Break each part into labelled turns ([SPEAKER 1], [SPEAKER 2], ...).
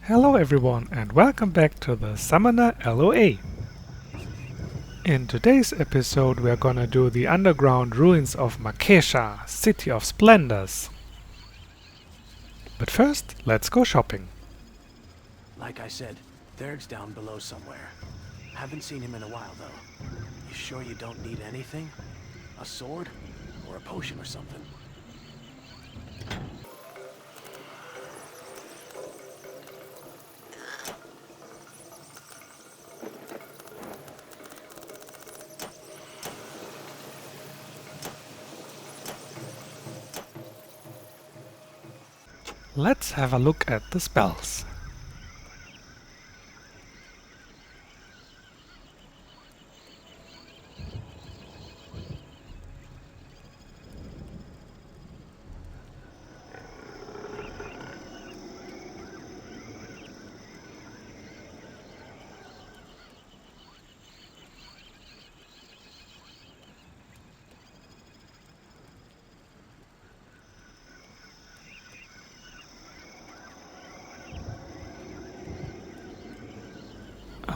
[SPEAKER 1] Hello everyone and welcome back to the Summoner LoA. In today's episode we are gonna do the underground ruins of Mhakesha, City of Splendors. But first, let's go shopping.
[SPEAKER 2] Like I said, Therg's down below somewhere. Haven't seen him in a while though. You sure you don't need anything? A sword? Or a potion or something?
[SPEAKER 1] Let's have a look at the spells.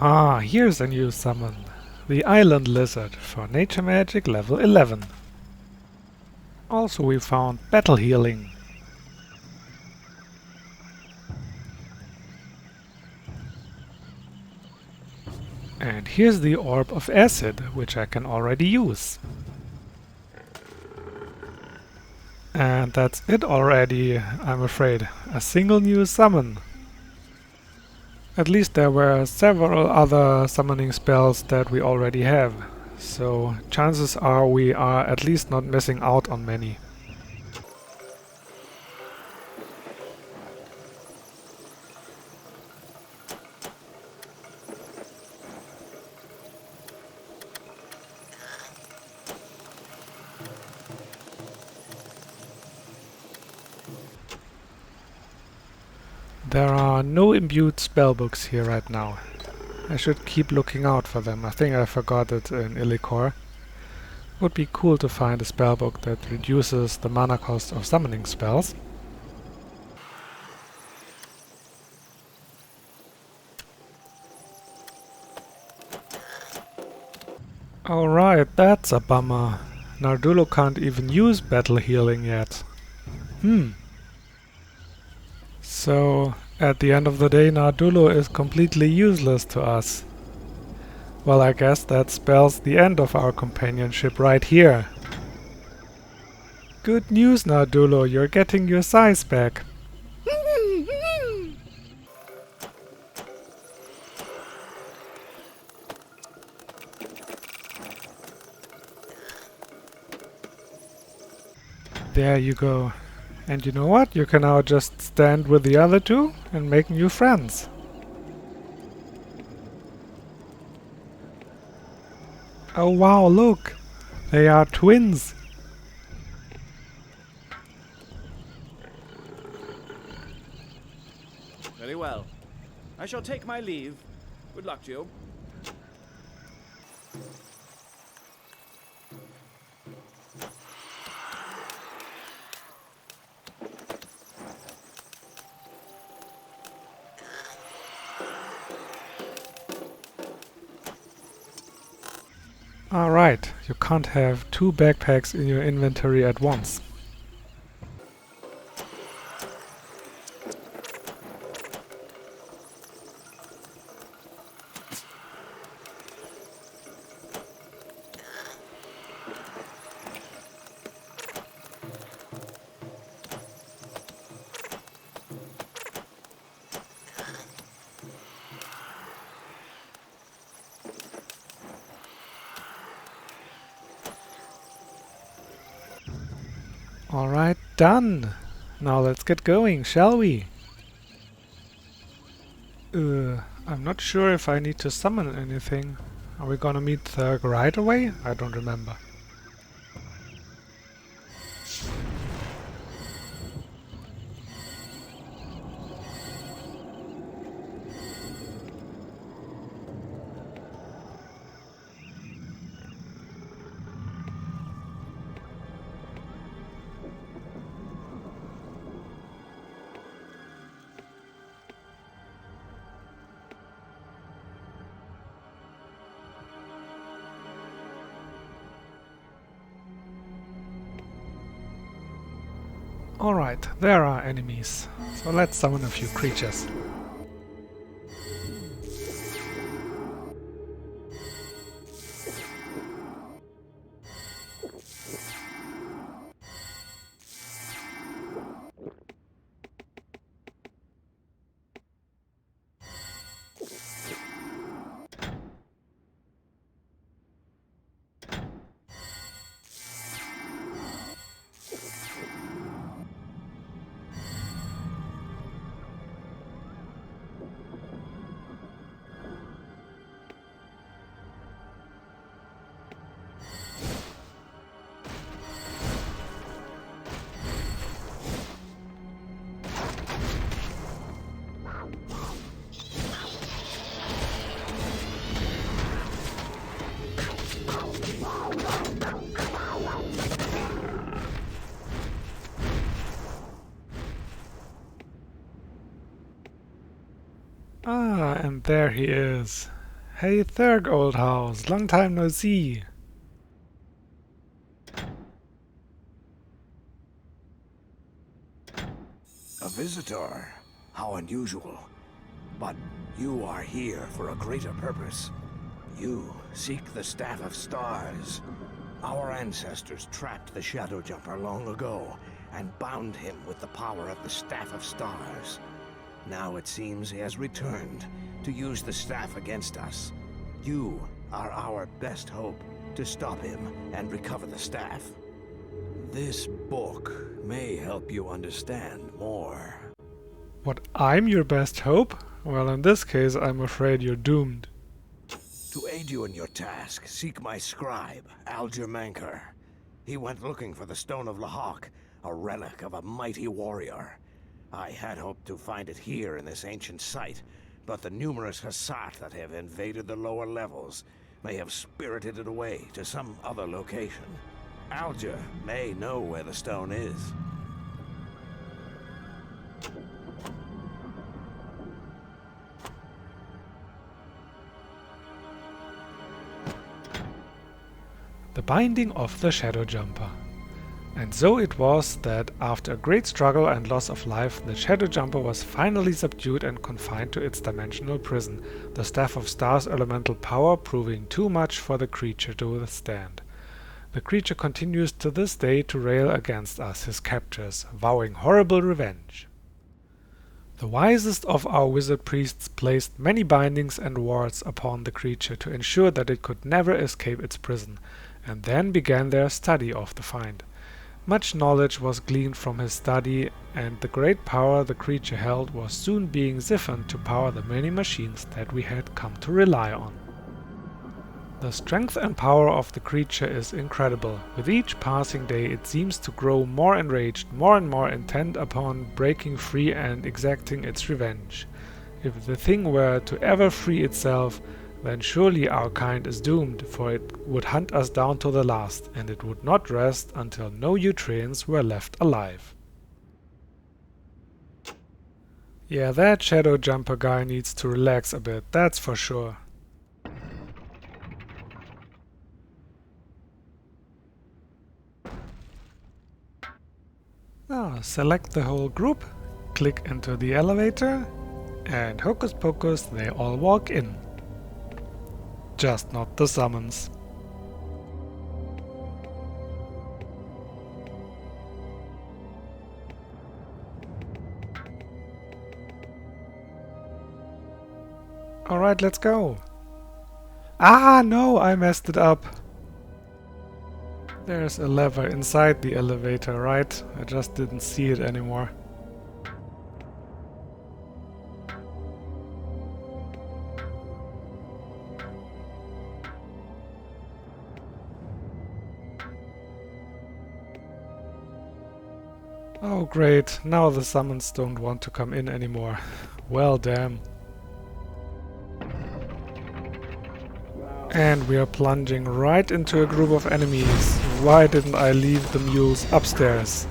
[SPEAKER 1] Ah, here's a new summon. The Island Lizard for Nature Magic level 11. Also we found Battle Healing. And here's the Orb of Acid, which I can already use. And that's it already, I'm afraid. A single new summon. At least there were several other summoning spells that we already have, so chances are we are at least not missing out on many. There are no imbued spellbooks here right now. I should keep looking out for them. I think I forgot it in Illichor. Would be cool to find a spellbook that reduces the mana cost of summoning spells. Alright, that's a bummer. Nardulo can't even use battle healing yet. So, at the end of the day, Nardulo is completely useless to us. Well, I guess that spells the end of our companionship right here. Good news, Nardulo, you're getting your size back. There you go. And you know what? You can now just stand with the other two and make new friends. Oh wow, look! They are twins!
[SPEAKER 3] Very well. I shall take my leave. Good luck to you.
[SPEAKER 1] Alright, you can't have two backpacks in your inventory at once. Alright, done! Now let's get going, shall we? I'm not sure if I need to summon anything. Are we gonna meet Therg right away? I don't remember. Alright, there are enemies, so let's summon a few creatures. Ah, and there he is. Hey Therg, old house, long time no see.
[SPEAKER 4] A visitor? How unusual. But you are here for a greater purpose. You seek the Staff of Stars. Our ancestors trapped the Shadow Jumper long ago and bound him with the power of the Staff of Stars. Now it seems he has returned to use the staff against us. You are our best hope to stop him and recover the staff. This book may help you understand more.
[SPEAKER 1] What, I'm your best hope? Well, in this case, I'm afraid you're doomed.
[SPEAKER 4] To aid you in your task, seek my scribe, Algher Mhankur. He went looking for the Stone of Lhak, a relic of a mighty warrior. I had hoped to find it here in this ancient site, but the numerous Hassat that have invaded the lower levels may have spirited it away to some other location. Algher may know where the stone is.
[SPEAKER 1] The binding of the Shadow Jumper. And so it was that after a great struggle and loss of life, the Shadow Jumper was finally subdued and confined to its dimensional prison, the Staff of Stars' elemental power proving too much for the creature to withstand. The creature continues to this day to rail against us, his captors, vowing horrible revenge. The wisest of our wizard priests placed many bindings and wards upon the creature to ensure that it could never escape its prison, and then began their study of the find. Much knowledge was gleaned from his study, and the great power the creature held was soon being siphoned to power the many machines that we had come to rely on. The strength and power of the creature is incredible. With each passing day it seems to grow more enraged, more and more intent upon breaking free and exacting its revenge. If the thing were to ever free itself, then surely our kind is doomed, for it would hunt us down to the last, and it would not rest until no Utreans were left alive. Yeah, that Shadow Jumper guy needs to relax a bit, that's for sure. Now, select the whole group, click into the elevator, and hocus pocus, they all walk in. Just not the summons. Alright, let's go. Ah, no, I messed it up. There's a lever inside the elevator, right? I just didn't see it anymore. Oh great, now the summons don't want to come in anymore. Well damn. And we are plunging right into a group of enemies. Why didn't I leave the mules upstairs?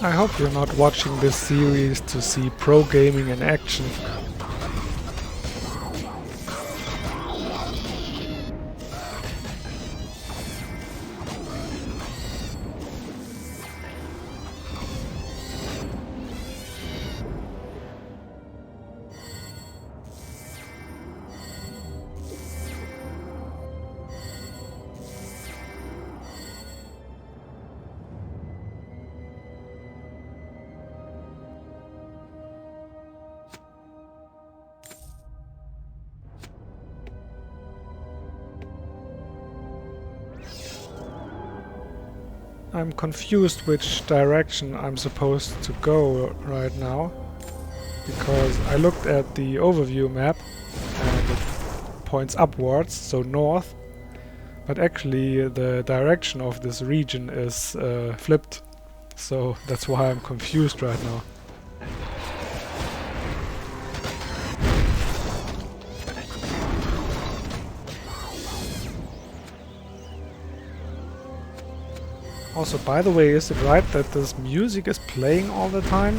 [SPEAKER 1] I hope you're not watching this series to see pro gaming in action. I'm confused which direction I'm supposed to go right now, because I looked at the overview map and it points upwards, so north, but actually the direction of this region is flipped, so that's why I'm confused right now. Also, by the way, is it right that this music is playing all the time?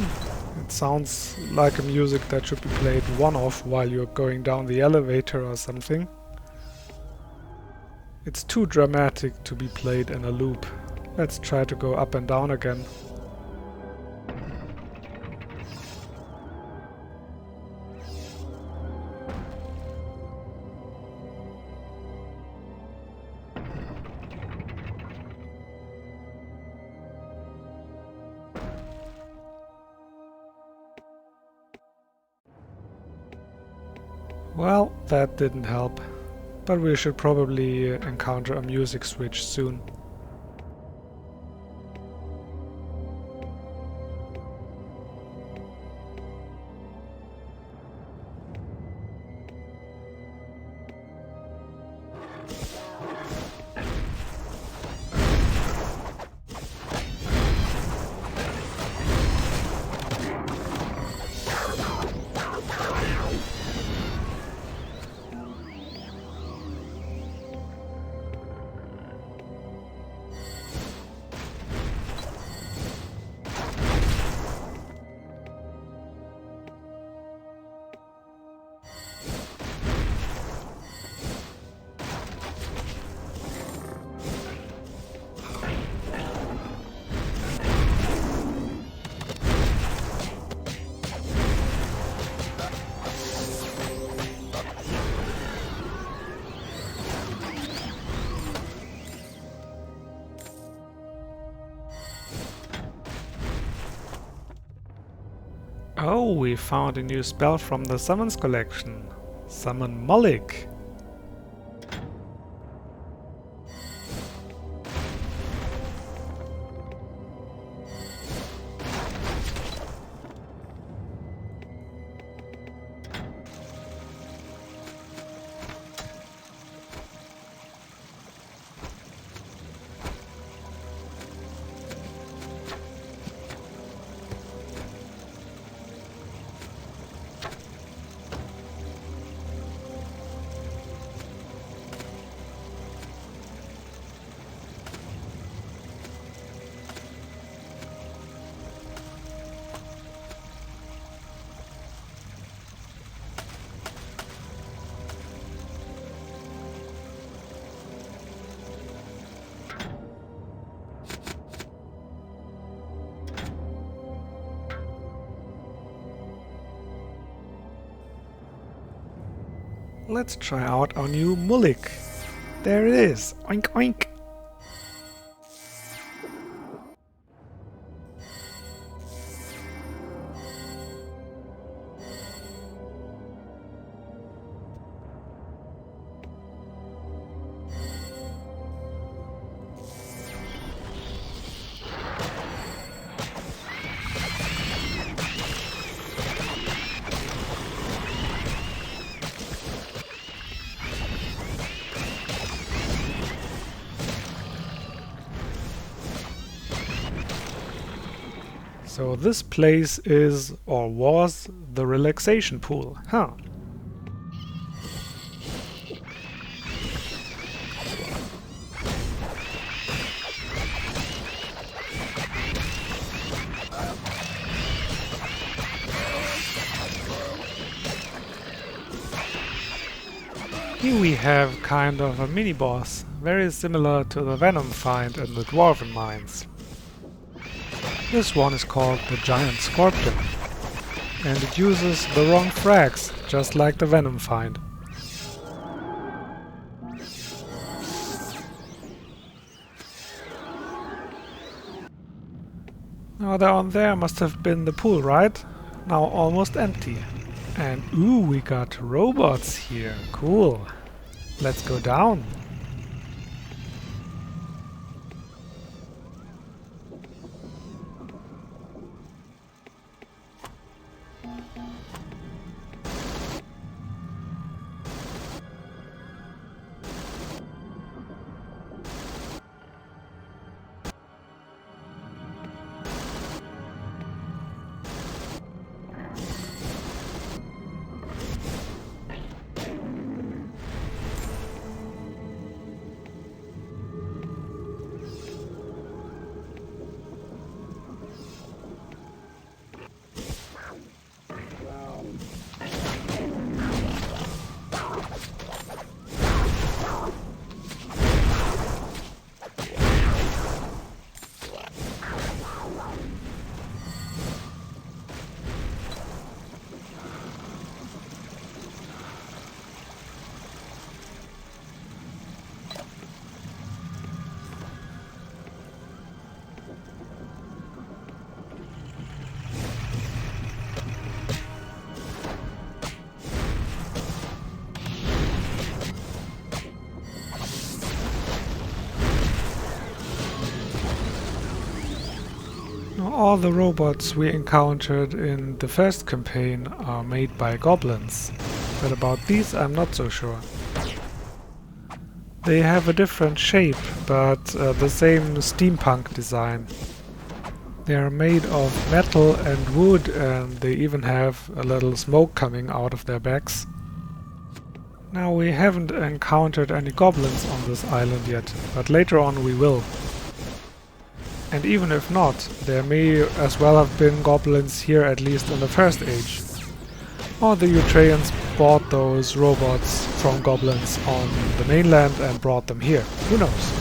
[SPEAKER 1] It sounds like a music that should be played one-off while you're going down the elevator or something. It's too dramatic to be played in a loop. Let's try to go up and down again. Well, that didn't help, but we should probably encounter a music switch soon. Oh, we found a new spell from the Summons collection. Summon Mhulliq. Let's try out our new Mhulliq. There it is! Oink oink! So this place is, or was, the relaxation pool, huh? Here we have kind of a mini-boss, very similar to the Venom find in the Dwarven Mines. This one is called the Giant Scorpion, and it uses the wrong frags, just like the Venom find. Now down there must have been the pool, right? Now almost empty. And ooh, we got robots here, cool. Let's go down. all the robots we encountered in the first campaign are made by goblins, but about these I'm not so sure. They have a different shape, but the same steampunk design. They are made of metal and wood, and they even have a little smoke coming out of their backs. Now, we haven't encountered any goblins on this island yet, but later on we will. And even if not, there may as well have been goblins here, at least in the First Age. Or the Ukrainians bought those robots from goblins on the mainland and brought them here. Who knows?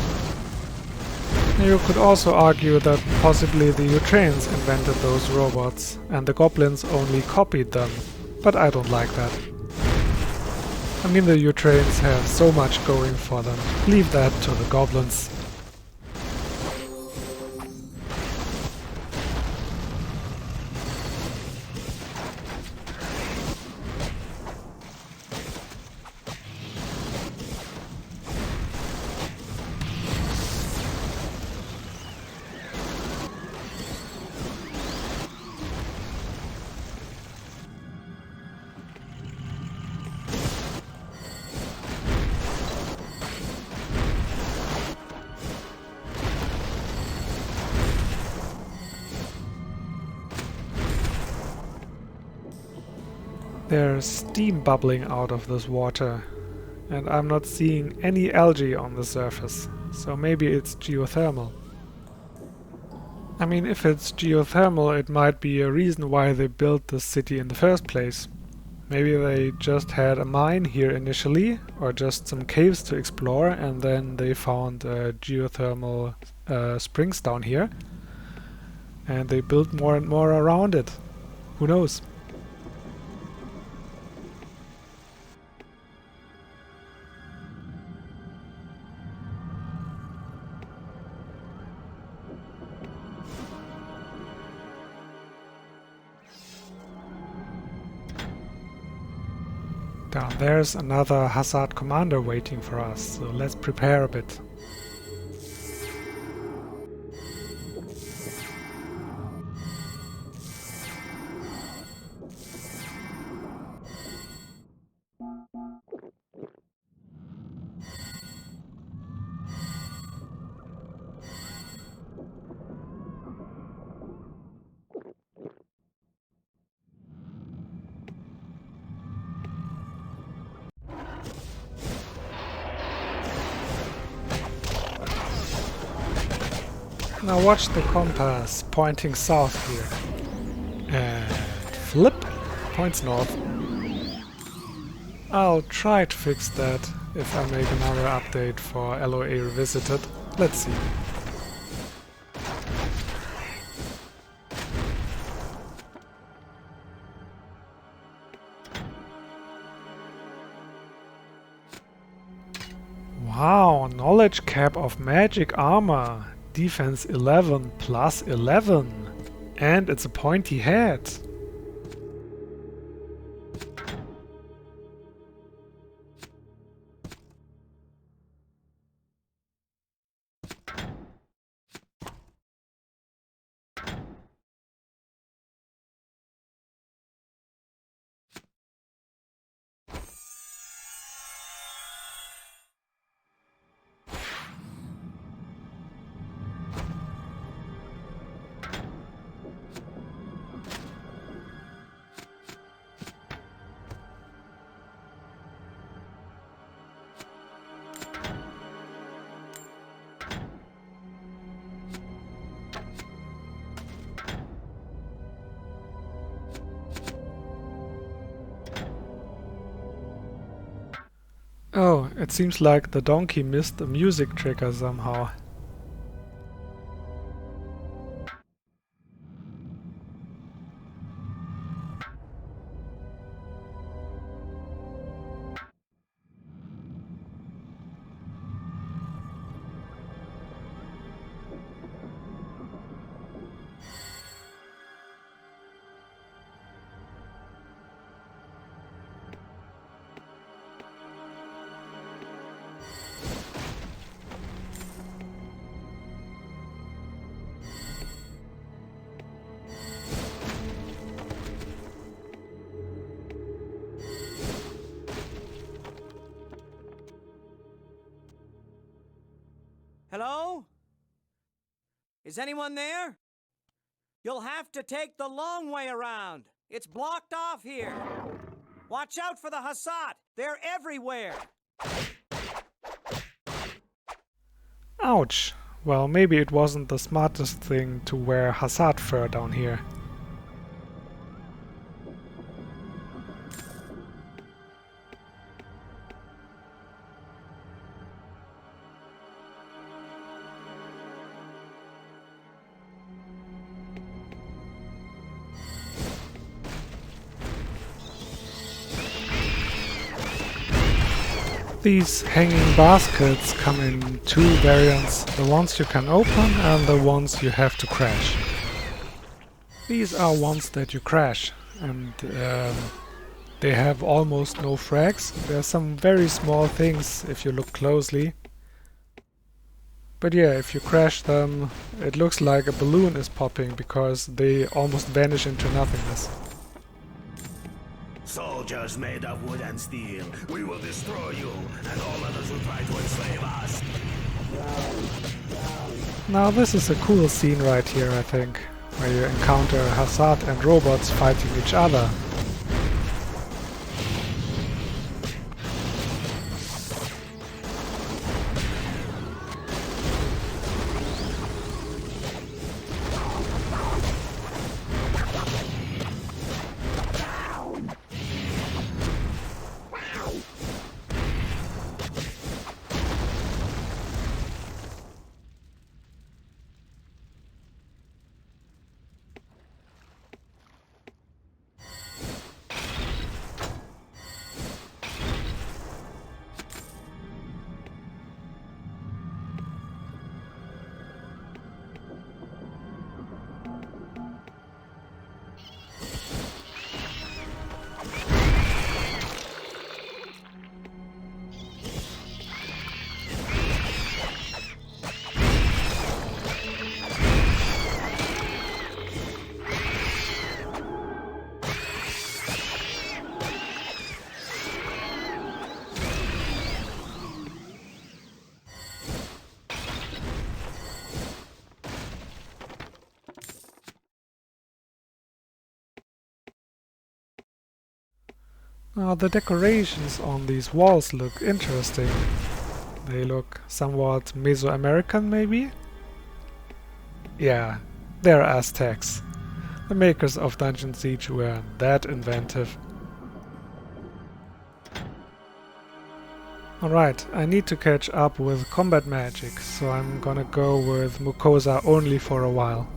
[SPEAKER 1] You could also argue that possibly the Ukrainians invented those robots and the goblins only copied them, but I don't like that. I mean, the Ukrainians have so much going for them. Leave that to the goblins. There's steam bubbling out of this water, and I'm not seeing any algae on the surface, so maybe it's geothermal. I mean, if it's geothermal, it might be a reason why they built this city in the first place. Maybe they just had a mine here initially, or just some caves to explore, and then they found geothermal springs down here, and they built more and more around it. Who knows? Down there's another Hussard commander waiting for us, so let's prepare a bit. Now watch the compass pointing south here. And flip points north. I'll try to fix that if I make another update for LoA Revisited. Let's see. Wow, knowledge cap of magic armor. Defense 11 plus 11. And it's a pointy head. Oh, it seems like the donkey missed a music trigger somehow.
[SPEAKER 3] Is anyone there? You'll have to take the long way around. It's blocked off here. Watch out for the Hassat. They're everywhere.
[SPEAKER 1] Ouch! Well, maybe it wasn't the smartest thing to wear Hassat fur down here. These hanging baskets come in two variants, the ones you can open and the ones you have to crash. These are ones that you crash, and they have almost no frags. There's some very small things if you look closely. But yeah, if you crash them, it looks like a balloon is popping because they almost vanish into nothingness.
[SPEAKER 5] Soldiers made of wood and steel, we will destroy you, and all others who try to enslave us.
[SPEAKER 1] Now this is a cool scene right here, I think, where you encounter Hassat and robots fighting each other. Now the decorations on these walls look interesting. They look somewhat Mesoamerican maybe? Yeah, they're Aztecs. The makers of Dungeon Siege were that inventive. Alright, I need to catch up with combat magic, so I'm gonna go with Mucosa only for a while.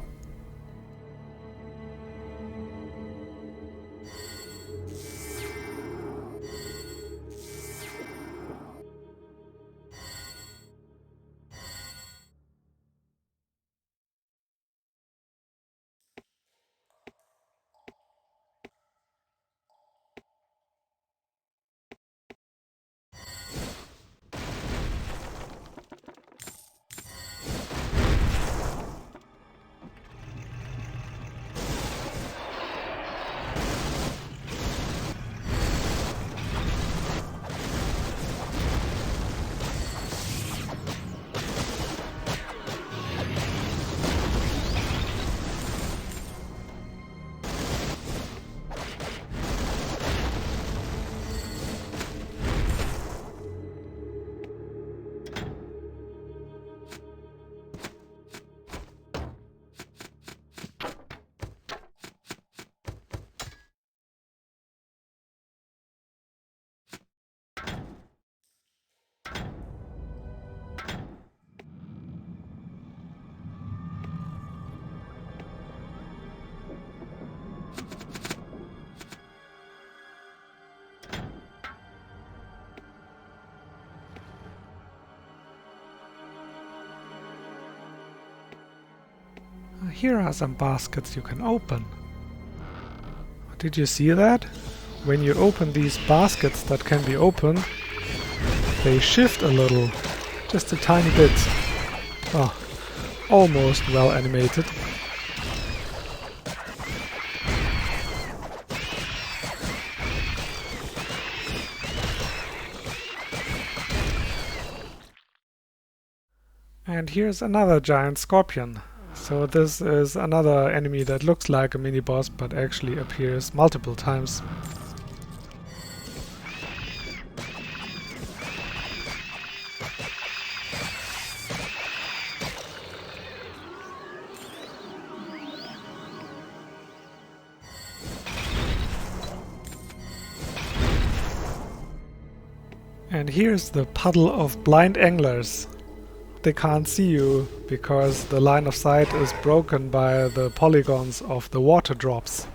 [SPEAKER 1] Here are some baskets you can open. Did you see that? When you open these baskets that can be opened, they shift a little, just a tiny bit. Oh, almost well animated. And here's another giant scorpion. So this is another enemy that looks like a mini-boss but actually appears multiple times. And here's the puddle of blind anglers. They can't see you because the line of sight is broken by the polygons of the water drops.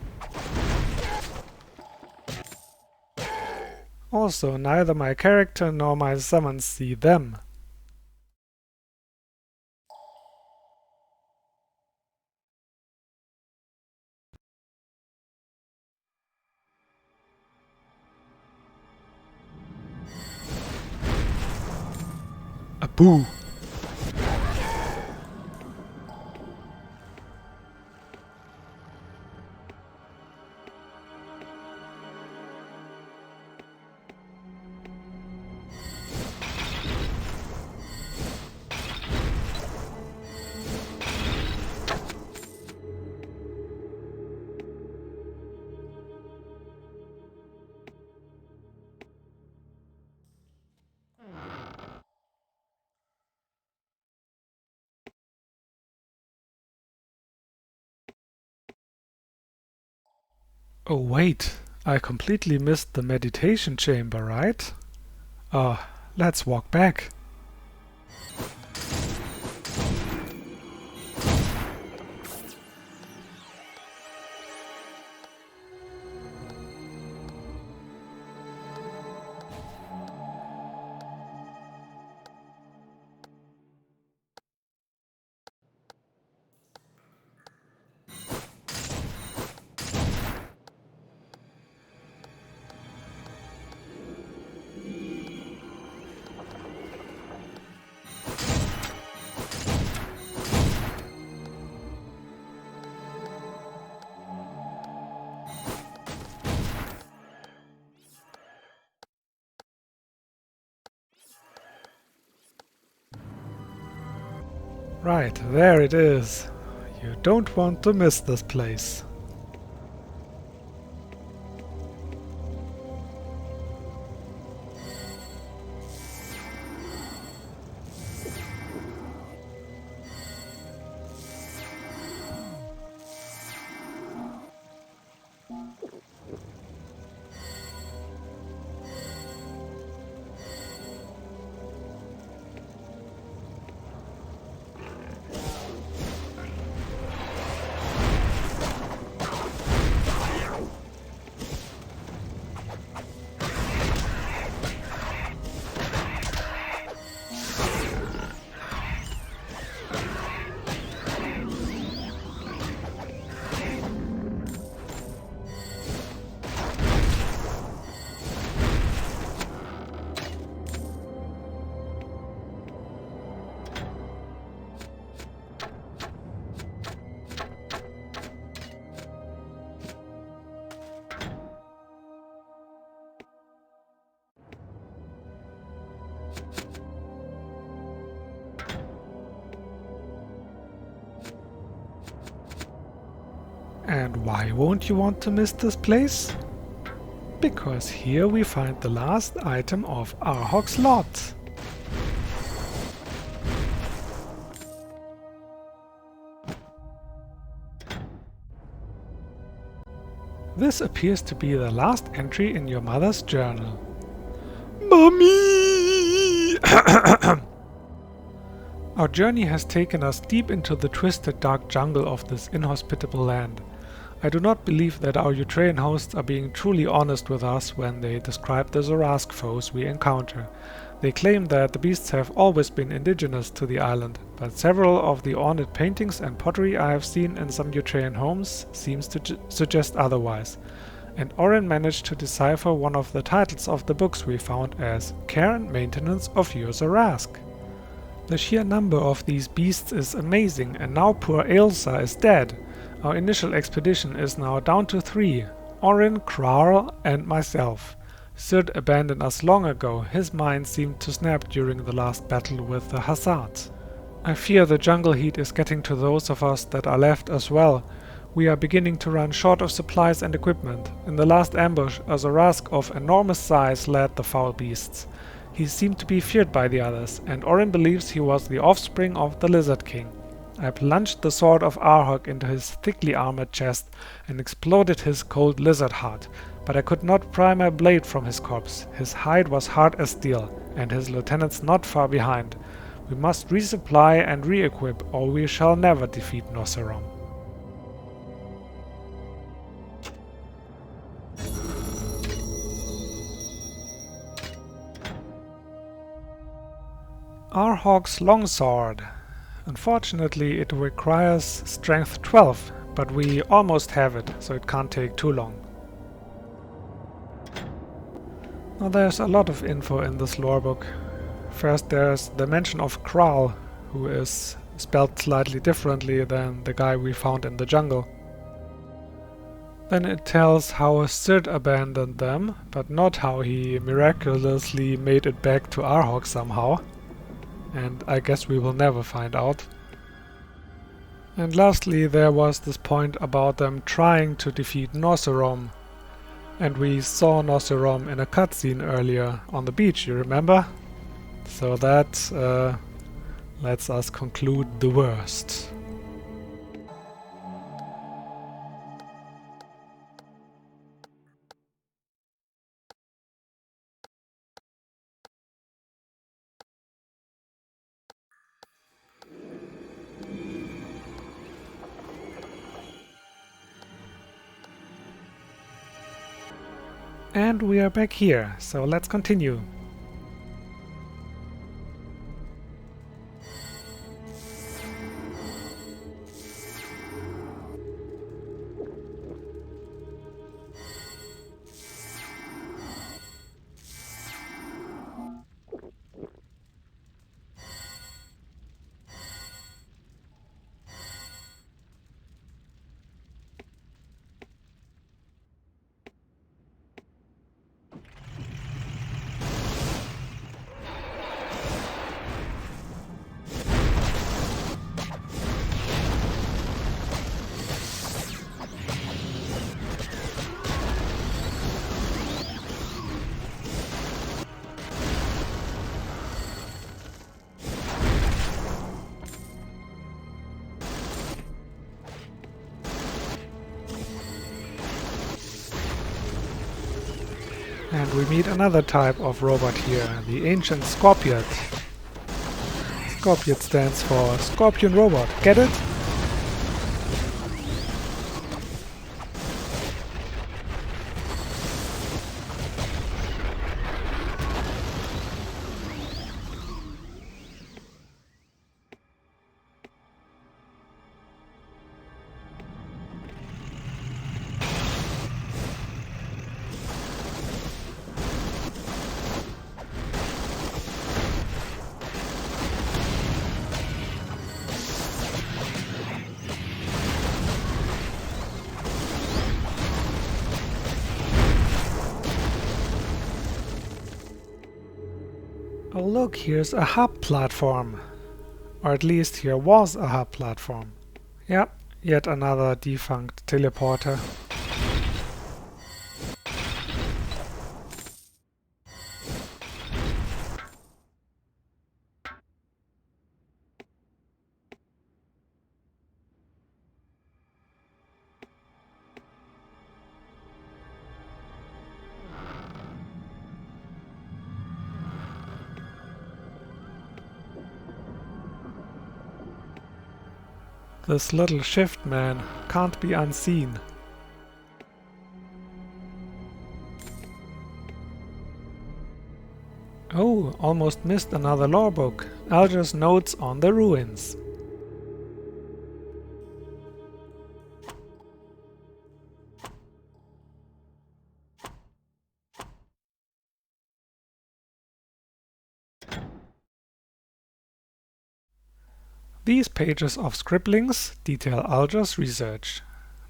[SPEAKER 1] Also, neither my character nor my summons see them. A boo! Oh wait, I completely missed the meditation chamber, right? Let's walk back. Right, there it is. You don't want to miss this place. And why won't you want to miss this place? Because here we find the last item of Arhok's lot. This appears to be the last entry in your mother's journal. Mommy! Our journey has taken us deep into the twisted dark jungle of this inhospitable land. I do not believe that our Ukrainian hosts are being truly honest with us when they describe the Zorask foes we encounter. They claim that the beasts have always been indigenous to the island, but several of the ornate paintings and pottery I have seen in some Ukrainian homes seems to suggest otherwise. And Oren managed to decipher one of the titles of the books we found as Care and Maintenance of Your Zorask. The sheer number of these beasts is amazing, and now poor Ailsa is dead. Our initial expedition is now down to 3, Orin, Kral and myself. Sid abandoned us long ago. His mind seemed to snap during the last battle with the Hassad. I fear the jungle heat is getting to those of us that are left as well. We are beginning to run short of supplies and equipment. In the last ambush, a Zarask of enormous size led the foul beasts. He seemed to be feared by the others, and Orin believes he was the offspring of the Lizard King. I plunged the sword of Arhok into his thickly armored chest and exploded his cold lizard heart, but I could not pry my blade from his corpse. His hide was hard as steel, and his lieutenants not far behind. We must resupply and re-equip, or we shall never defeat Noserom. Arhok's longsword. Unfortunately, it requires strength 12, but we almost have it, so it can't take too long. Now there's a lot of info in this lore book. First there's the mention of Kral, who is spelled slightly differently than the guy we found in the jungle. Then it tells how Sid abandoned them, but not how he miraculously made it back to Arhok somehow. And I guess we will never find out. And lastly, there was this point about them trying to defeat Noserom. And we saw Noserom in a cutscene earlier on the beach, you remember? So that lets us conclude the worst. And we are back here, so let's continue. And we meet another type of robot here, the ancient Scorpiot. Scorpiot stands for Scorpion Robot, get it? Oh look, here's a hub platform. Or at least here was a hub platform. Yep, yet another defunct teleporter. This little shift man can't be unseen. Oh, almost missed another lore book. Algher's notes on the ruins. These pages of scribblings detail Algher's research.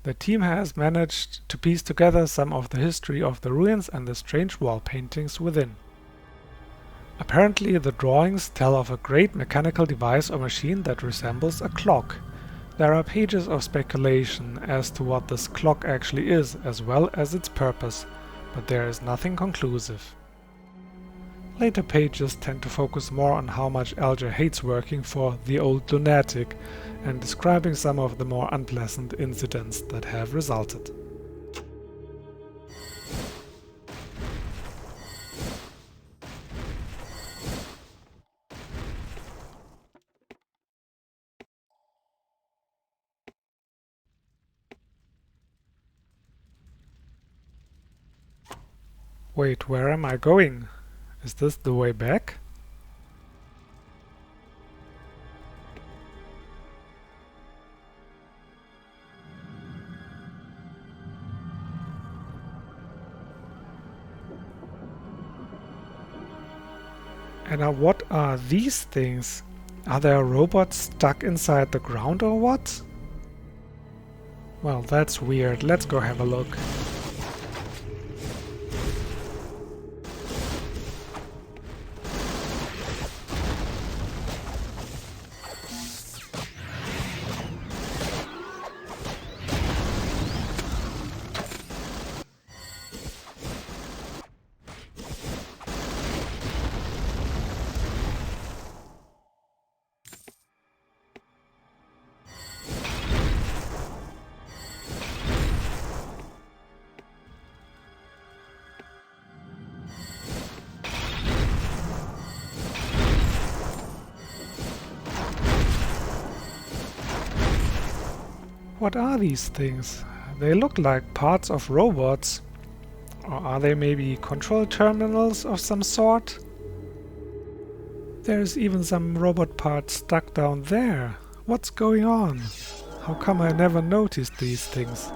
[SPEAKER 1] The team has managed to piece together some of the history of the ruins and the strange wall paintings within. Apparently the drawings tell of a great mechanical device or machine that resembles a clock. There are pages of speculation as to what this clock actually is, as well as its purpose, but there is nothing conclusive. Later pages tend to focus more on how much Algher hates working for the old lunatic and describing some of the more unpleasant incidents that have resulted. Wait, where am I going? Is this the way back? And now what are these things? Are there robots stuck inside the ground or what? Well, that's weird. Let's go have a look. What are these things? They look like parts of robots. Or are they maybe control terminals of some sort? There's even some robot parts stuck down there. What's going on? How come I never noticed these things?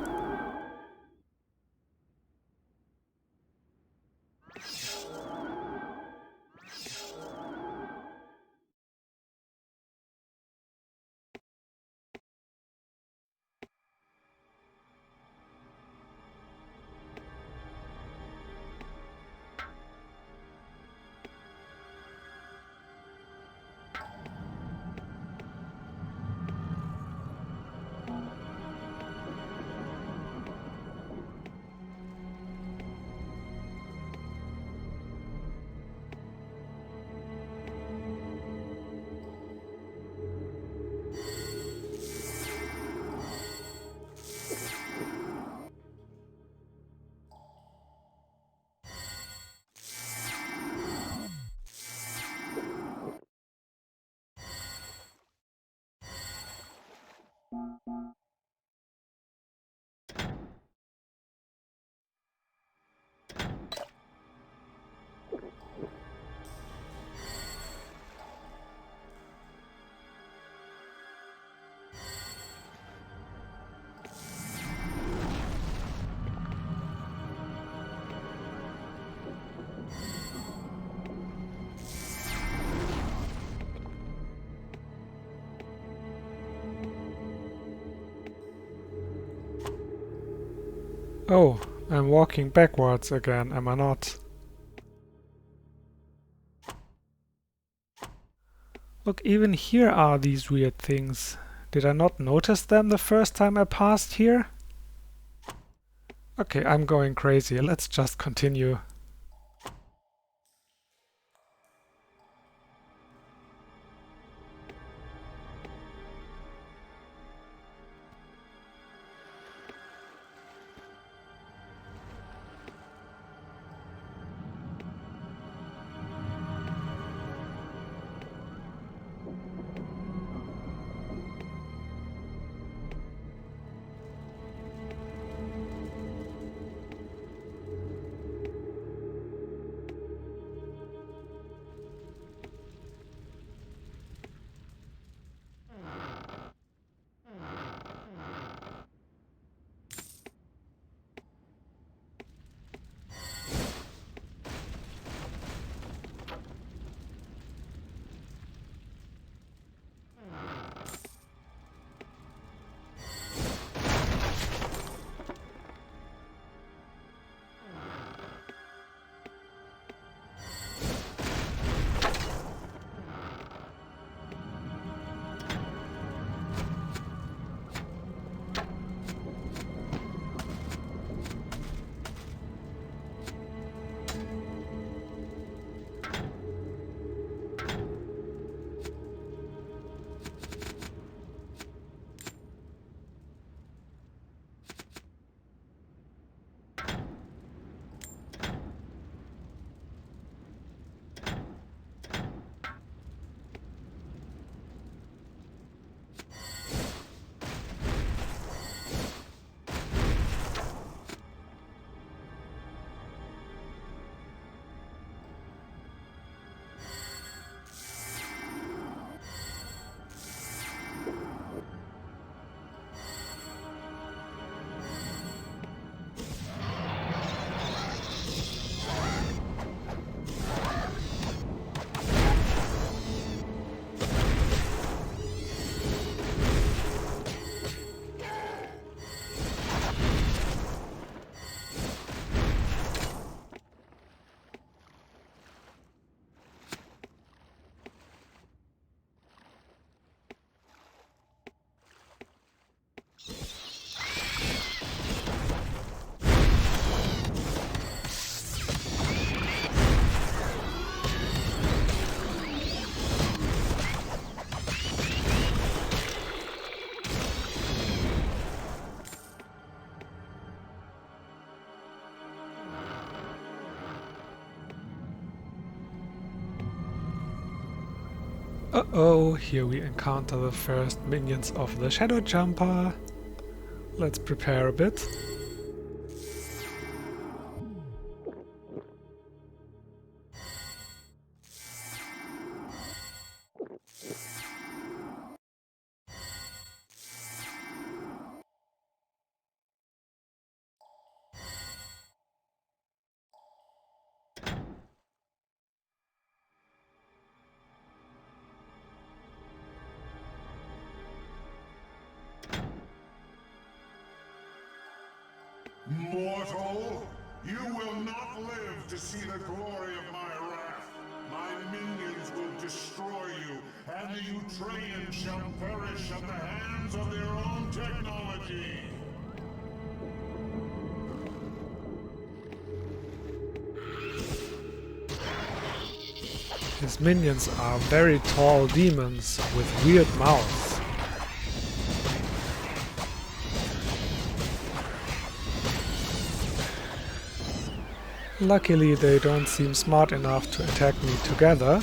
[SPEAKER 1] Oh, I'm walking backwards again, am I not? Look, even here are these weird things. Did I not notice them the first time I passed here? Okay, I'm going crazy. Let's just continue. Uh-oh, here we encounter the first minions of the Shadow Jumper. Let's prepare a bit.
[SPEAKER 5] Mortal, you will not live to see the glory of my wrath. My minions will destroy you, and the Utraians shall perish at the hands of their own technology.
[SPEAKER 1] His minions are very tall demons with weird mouths. Luckily, they don't seem smart enough to attack me together.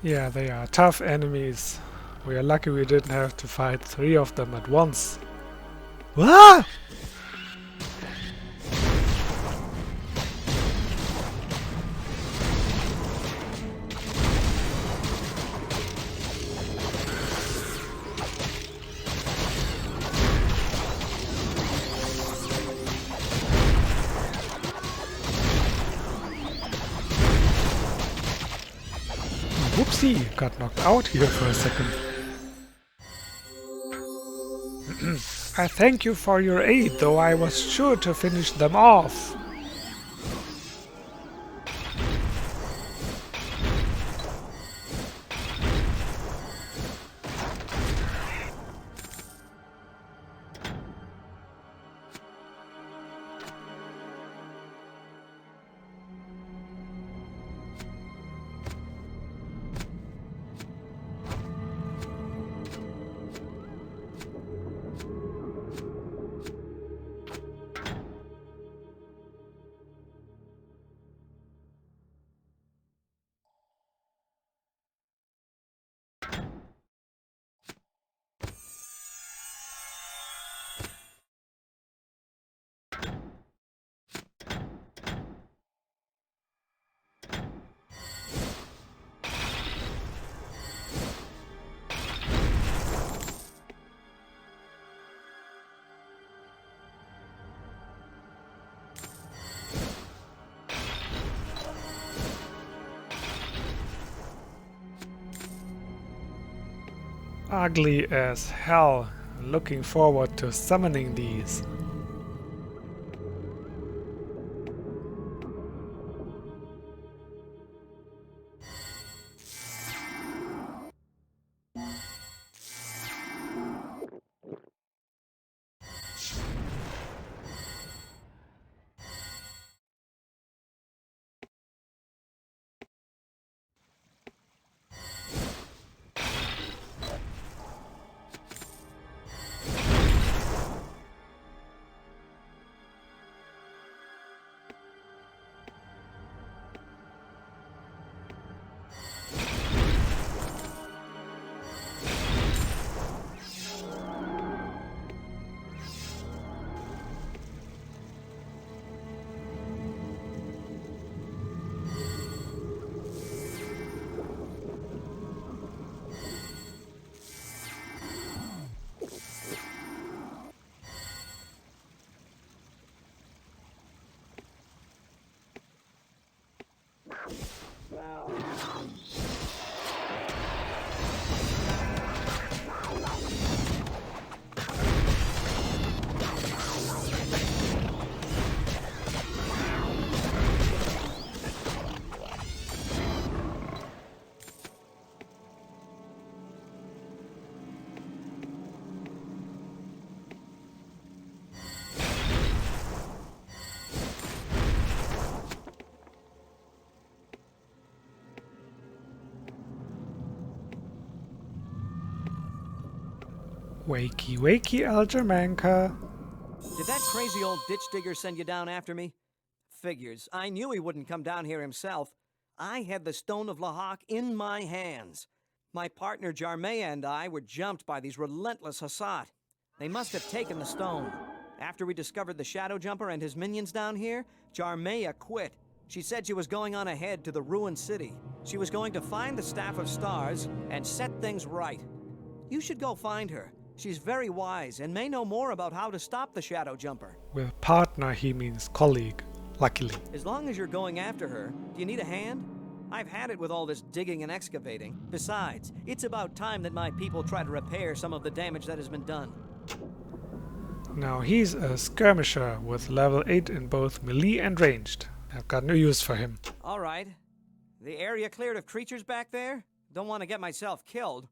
[SPEAKER 1] Yeah, they are tough enemies. We are lucky we didn't have to fight 3 of them at once. Ah! Whoopsie, got knocked out here for a second. I thank you for your aid, though I was sure to finish them off. Ugly as hell. Looking forward to summoning these. Wakey wakey, Algher Mhankur.
[SPEAKER 3] Did that crazy old ditch digger send you down after me? Figures. I knew he wouldn't come down here himself. I had the Stone of Lhak in my hands. My partner Jarmea and I were jumped by these relentless Hassat. They must have taken the stone. After we discovered the Shadow Jumper and his minions down here, Jarmea quit. She said she was going on ahead to the ruined city. She was going to find the Staff of Stars and set things right. You should go find her. She's very wise and may know more about how to stop the Shadow Jumper.
[SPEAKER 1] With partner he means colleague, luckily.
[SPEAKER 3] As long as you're going after her, do you need a hand? I've had it with all this digging and excavating. Besides, it's about time that my people try to repair some of the damage that has been done.
[SPEAKER 1] Now he's a skirmisher with level 8 in both melee and ranged. I've got no use for him.
[SPEAKER 3] Alright. The area cleared of creatures back there? Don't want to get myself killed.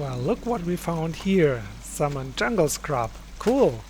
[SPEAKER 1] Well, look what we found here. Summon jungle Skrubb. Cool.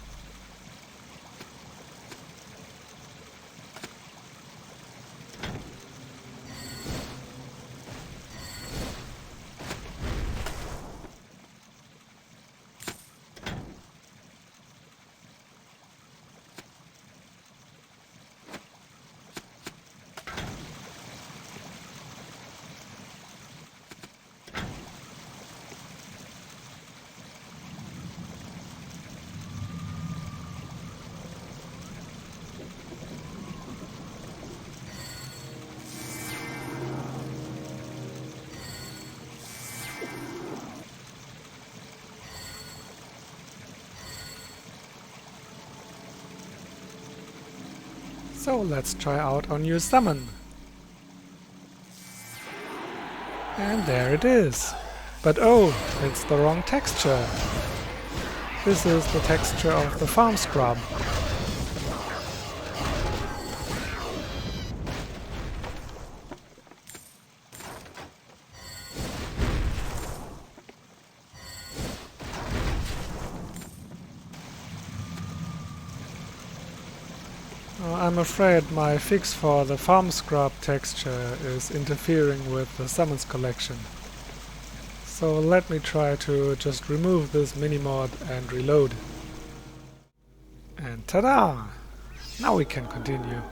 [SPEAKER 1] So let's try out our new summon. And there it is. But oh, it's the wrong texture. This is the texture of the farm scrub. I'm afraid my fix for the farm scrub texture is interfering with the summons collection. So let me try to just remove this mini-mod and reload. And ta-da! Now we can continue.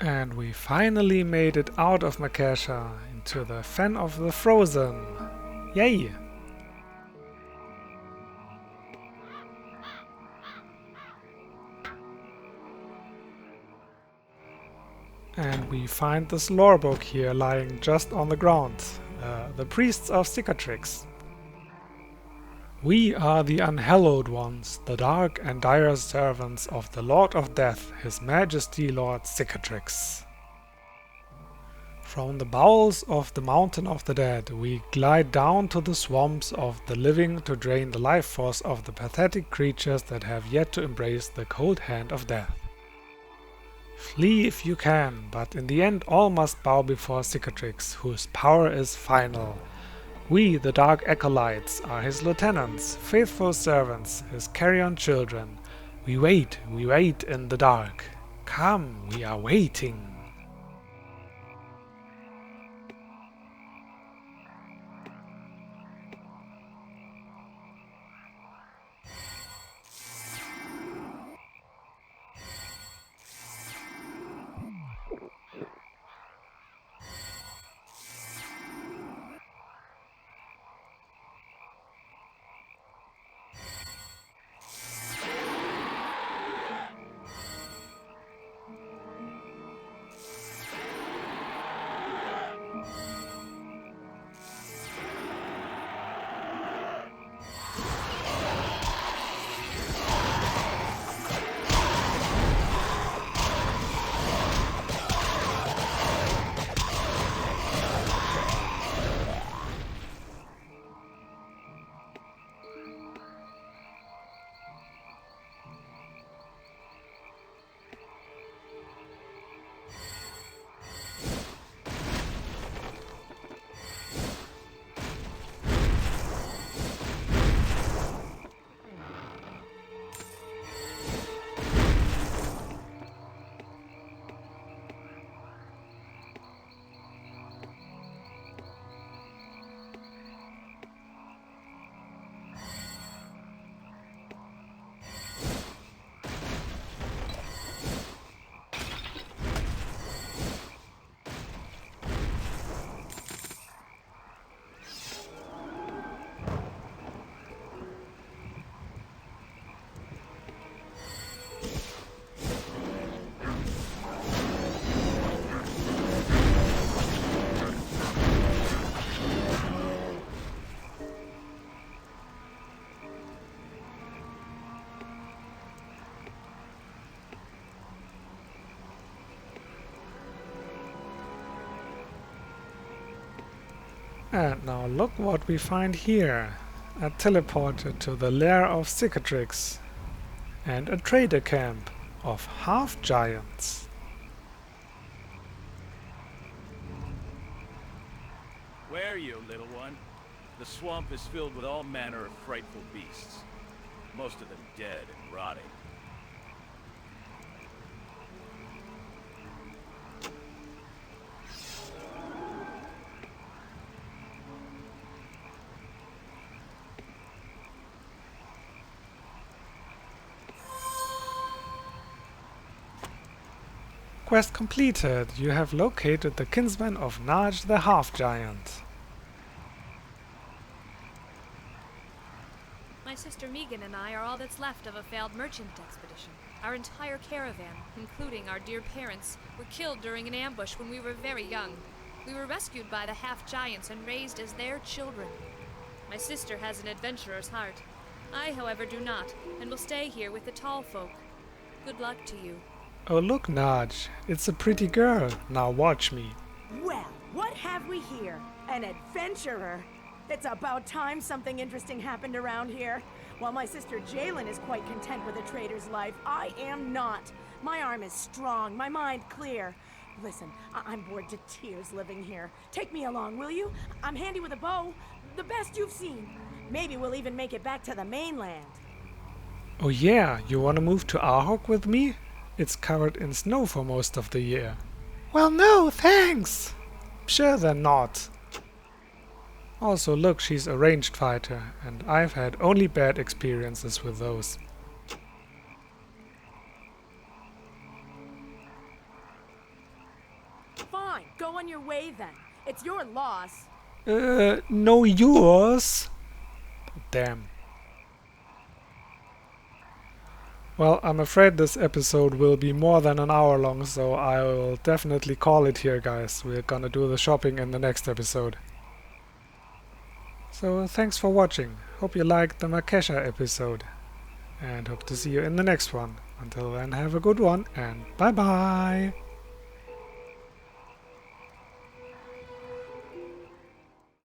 [SPEAKER 1] And we finally made it out of Mhakesha into the Fen of the Frozen. Yay! And we find this lore book here lying just on the ground. The Priests of Cicatrix. We are the Unhallowed Ones, the dark and dire servants of the Lord of Death, His Majesty Lord Cicatrix. From the bowels of the Mountain of the Dead, we glide down to the swamps of the living to drain the life force of the pathetic creatures that have yet to embrace the cold hand of death. Flee if you can, but in the end all must bow before Cicatrix, whose power is final. We, the Dark Acolytes, are his lieutenants, faithful servants, his carrion children. We wait in the dark. Come, we are waiting. And now look what we find here. A teleporter to the lair of Cicatrix. And a trader camp of half-giants.
[SPEAKER 6] Where are you, little one? The swamp is filled with all manner of frightful beasts. Most of them dead and rotting.
[SPEAKER 1] Quest completed. You have located the Kinsmen of Najj the Half-Giant.
[SPEAKER 7] My sister Megan and I are all that's left of a failed merchant expedition. Our entire caravan, including our dear parents, were killed during an ambush when we were very young. We were rescued by the half-giants and raised as their children. My sister has an adventurer's heart. I, however, do not, and will stay here with the tall folk. Good luck to you.
[SPEAKER 1] Oh look, Najj, it's a pretty girl. Now watch me.
[SPEAKER 8] Well, what have we here? An adventurer? It's about time something interesting happened around here. While my sister Jalen is quite content with a trader's life, I am not. My arm is strong, my mind clear. Listen, I'm bored to tears living here. Take me along, will you? I'm handy with a bow, the best you've seen. Maybe we'll even make it back to the mainland.
[SPEAKER 1] Oh yeah, you wanna move to Arhok with me? It's covered in snow for most of the year. Well no, thanks! Sure then not. Also look, she's a ranged fighter, and I've had only bad experiences with those.
[SPEAKER 8] on your way then. It's your loss.
[SPEAKER 1] No yours. Damn. Well, I'm afraid this episode will be more than an hour long, so I will definitely call it here, guys. We're gonna do the shopping in the next episode. So thanks for watching. Hope you liked the Mhakesha episode. And hope to see you in the next one. Until then, have a good one and bye bye!